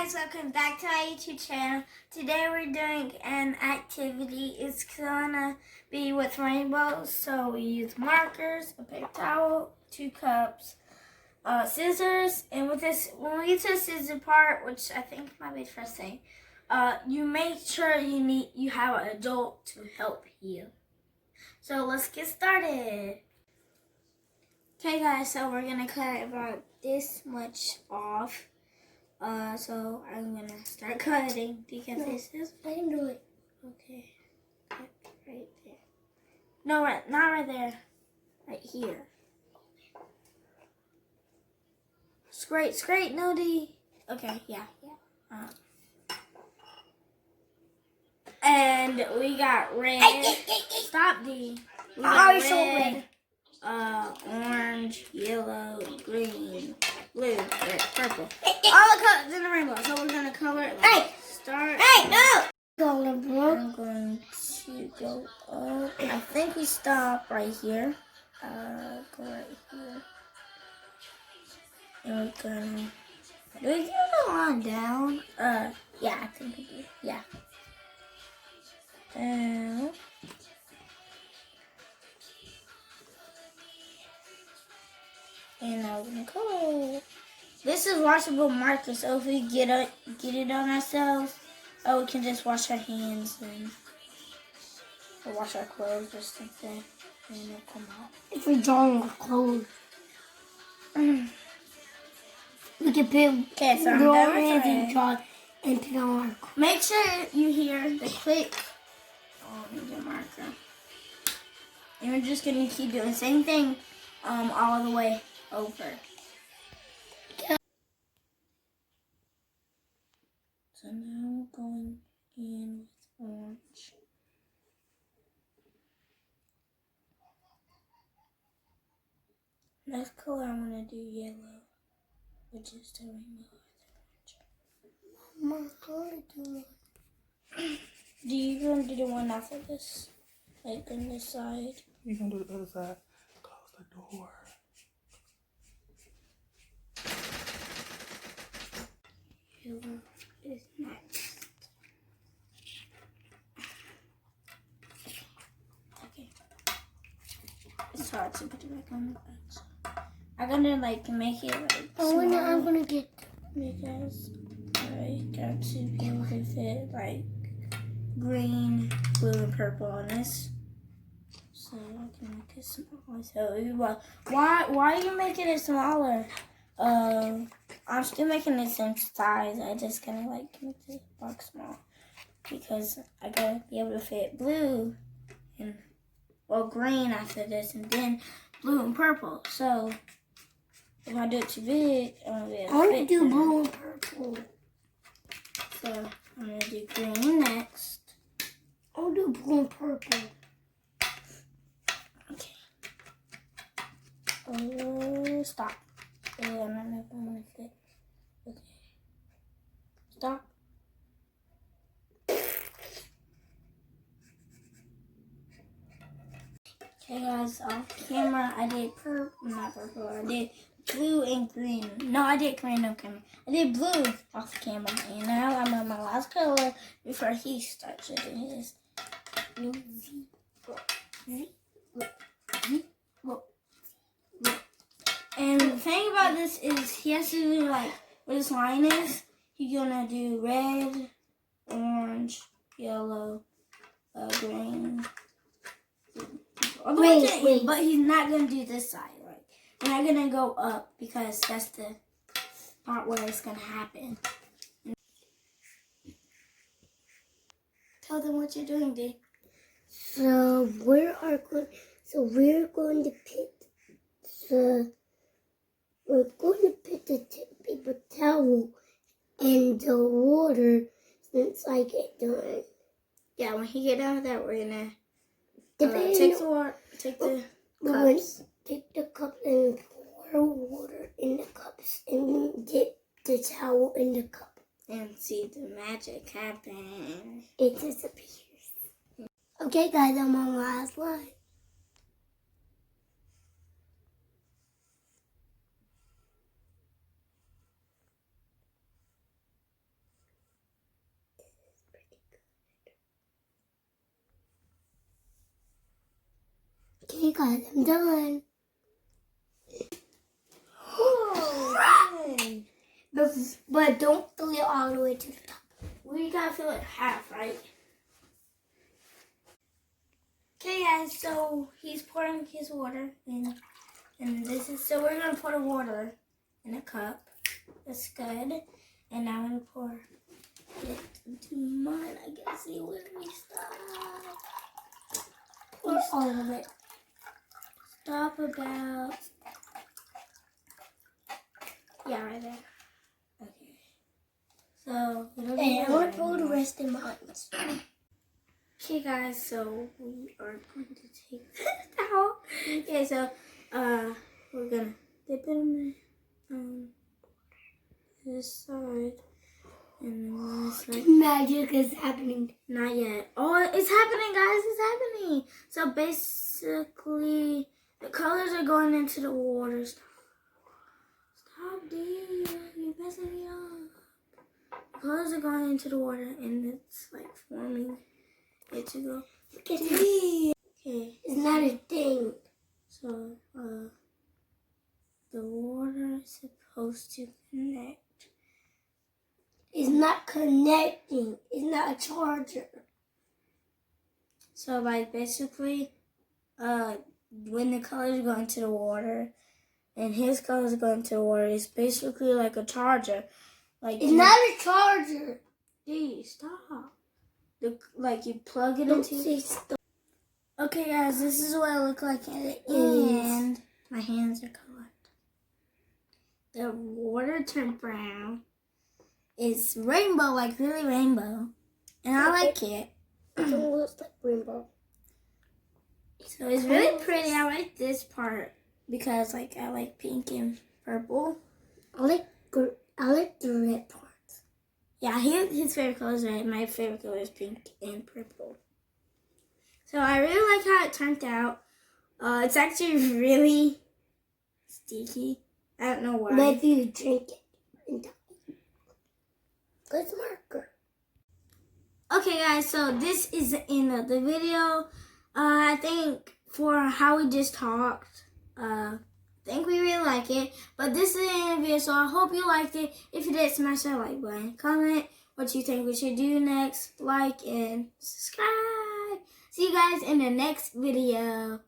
guys, welcome back to my YouTube channel. Today we're doing an activity. It's gonna be with rainbows. So we use markers, a paper towel, 2 cups, scissors, and with this, when we get to the scissor part, which I think might be the first thing, you make sure you have an adult to help you. So let's get started. Okay guys, so we're gonna cut about this much off. So I'm gonna start cutting because this is. I can do it. Okay, cut right there. No, not right there. Right here. Straight, no D. Okay, yeah. And we got red. Stop D. We got red. Orange, yellow, green, blue, red, purple. All the colors in the rainbow. So we're gonna color it. Start. Hey, no! I'm going to go up. I think we stop right here. Go right here. And we're gonna. Do we get the line down? Yeah, I think we do. Yeah. Down. And now we're gonna color. This is washable marker, so if we get it on ourselves, we can just wash our hands or wash our clothes or something, and it'll come out. If we draw on our clothes, we can put draw hands and draw and put on our clothes. Make sure you hear the click on the marker. And we're just gonna keep doing the same thing all the way over. So now we're going in with orange. Next color I'm going to do yellow, which is the rainbow My color do Do you going to do the one after this? Like on this side? You can do the other side. Close the door. Yellow is next. Okay. It's hard to put it back on the back. I'm gonna make it I'm gonna get because I got to be able to fit green, blue, and purple on this. So I can make it smaller. So why are you making it smaller? I'm still making the same size. I just kind of make the box small because I gotta be able to fit blue and green after this, and then blue and purple. So if I do it too big, I want to do blue and purple. So I'm gonna do green next. I'll do blue and purple. Okay. Stop. I don't know if I'm gonna fit. Okay. Stop. Okay guys, off camera I did not purple, I did blue and green. No, I did green on camera. I did blue off camera. And now I'm on my last color before he starts to do his. And the thing about this is he has to do where this line is. He's gonna do red, orange, yellow, green. Wait, but he's not gonna do this side. We're not gonna go up because that's the part where it's gonna happen. Tell them what you're doing, D. So we're going to put the paper towel in the water since I get done. Yeah, when he get done with that, we're gonna take the water, take the cups. Take the cup and pour water in the cups and dip the towel in the cup. And see the magic happen. It disappears. Okay guys, I'm on my last line. because I'm done. But don't fill it all the way to the top. We gotta fill it half, right? Okay, guys. So he's pouring his water in, and this is so we're gonna pour the water in a cup. That's good. And now I'm gonna pour it into mine. I guess see where we stop. Pour all of it. Stop about right there. Okay. So it'll be And I'm there. gonna pour the rest in mine. Okay, guys. So we are going to take this towel. Okay, so we're gonna dip it in this side, and then this side. Magic is happening. Not yet. Oh, it's happening, guys. It's happening. So basically, the colors are going into the water. Stop, dude. You're messing me up. The colors are going into the water, and it's like forming it to go. Look at this. Okay. It's not a thing. So, the water is supposed to connect. It's not connecting. It's not a charger. So, like, basically, when the colors go into the water and his colors go into the water, it's basically like a charger. Like It's not a charger. Dude, stop. Like, you plug it Don't into... say stop. Okay, guys, this is what I look like at the Yes. end. My hands are colored. The water turned brown. It's rainbow, like really rainbow. And I like it. It looks like rainbow. So it's really pretty. I like this part because like I like pink and purple. I like the red parts. Yeah, his favorite color is red. My favorite color is pink and purple. So I really like how it turned out. It's actually really sticky. I don't know why. But if you drink it and die. Good marker. Okay, guys, so this is the end of the video. I think for how we just talked, I think we really like it. But this is the end of the video, so I hope you liked it. If you did, smash that like button. Comment what you think we should do next. Like and subscribe. See you guys in the next video.